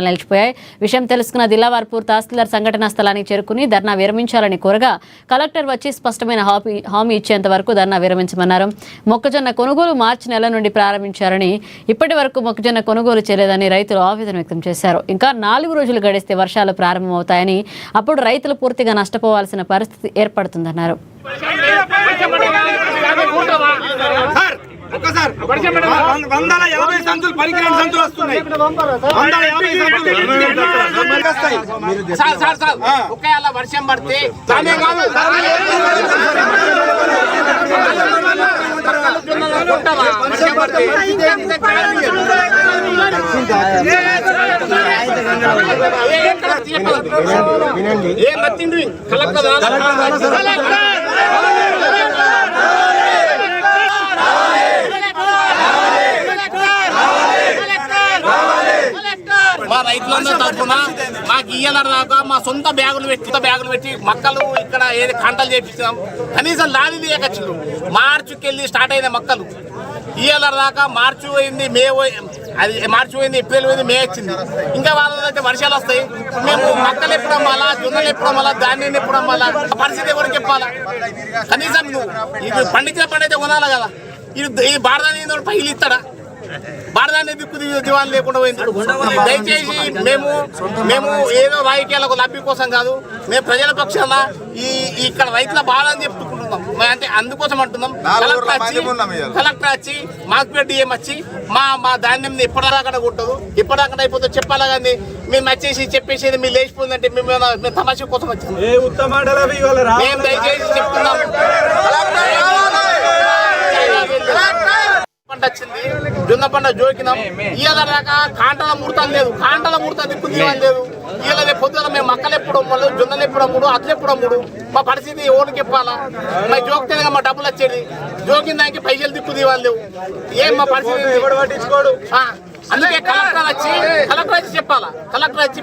నిలిచిపోయాయి. విషయం తెలుసుకున్న దిలావర్పూర్ తహసీల్దార్ సంఘటనా స్థలానికి చేరుకుని ధర్నా విరమించాలని కోరగా కలెక్టర్ వచ్చి స్పష్టమైన హామీ ఇచ్చేంత వరకు ధర్నా విరమించమన్నారు. మొక్కజొన్న కొనుగోలు మార్చి నెల నుండి ప్రారంభించారని ఇప్పటి వరకు మొక్కజొన్న కొనుగోలు చేయలేదని రైతులు ఆవేదన వ్యక్తం చేశారు. ఇంకా 4 రోజులు గడిస్తే వర్షాలు ప్రారంభమవుతాయని అప్పుడు రైతులు పూర్తిగా నష్టపోవాల్సిన పరిస్థితి ఏర్పడుతుందన్నారు. వర్షం పడితే మా రైతులందరూ తరఫున మాకు ఇయ్యాలన్నాక మా సొంత బ్యాగులు పెట్టి మొక్కలు ఇక్కడ ఏది కాంటలు చేపించాం. కనీసం లారీ తీయకచ్చు. మార్చికెళ్ళి స్టార్ట్ అయిన మొక్కలు ఇయ్యాలన్నాక మార్చి పోయింది, మార్చి పోయింది, ఏప్రిల్ పోయింది, మే వచ్చింది. ఇంకా వాళ్ళైతే వర్షాలు వస్తాయి. మేము మొక్కలు ఎప్పుడు అమ్మాలా, జొన్నలు ఎప్పుడు అమ్మాలా, ధాన్యాన్ని ఎప్పుడు అమ్మాలా, పరిస్థితి ఎవరికి చెప్పాలా? కనీసం ఇది పండించిన పండైతే కొనాలి కదా. ఇది భారతాన్ని పైలు ఇస్తాడా? భారతాన్ని దిక్కు దివాళి లేకుండా పోయింది. దయచేసి మేము ఏదో రాజకీయాలకు లబ్ధి కోసం కాదు, మేము ప్రజల పక్షాన ఇక్కడ రైతుల బాధ అని చెప్పుకుంటున్నాం. అంటే అందుకోసం అంటున్నాం. కలెక్టర్ వచ్చి మాకు డిఎం వచ్చి మా ధాన్యం ఎప్పటిదాకా కొట్టదు, ఎప్పటిదాకా అయిపోతుందో చెప్పాలా. కానీ మేము వచ్చేసి చెప్పేసేది మీరు లేచిపోయిందంటే మేము తమాషా కోసం వచ్చాము. మేము దయచేసి చెప్తున్నాం. పంట వచ్చింది, జొన్న పంట జోకినాం. ఇవాళ దాకా కాంటల ముడతాను లేదు, కాంటల ముడత దిక్కు తీయాలి లేదు. ఇవాళ పొద్దున మేము మక్కలు ఎప్పుడు అమ్మలు, జొన్నలు ఎప్పుడు అమ్ముడు, అట్లు ఎప్పుడు అమ్ముడు. మా పరిస్థితి ఎవరికి చెప్పాలా? మరి జోకితేనే మా డబ్బులు వచ్చేది. జోకిన దానికి పైసలు దిక్కు తీయాలి లేవు. ఏం మా పరిస్థితి పట్టించుకోడు. అందుకే కలెక్టర్ వచ్చి చెప్పాలా. కలెక్టర్ వచ్చి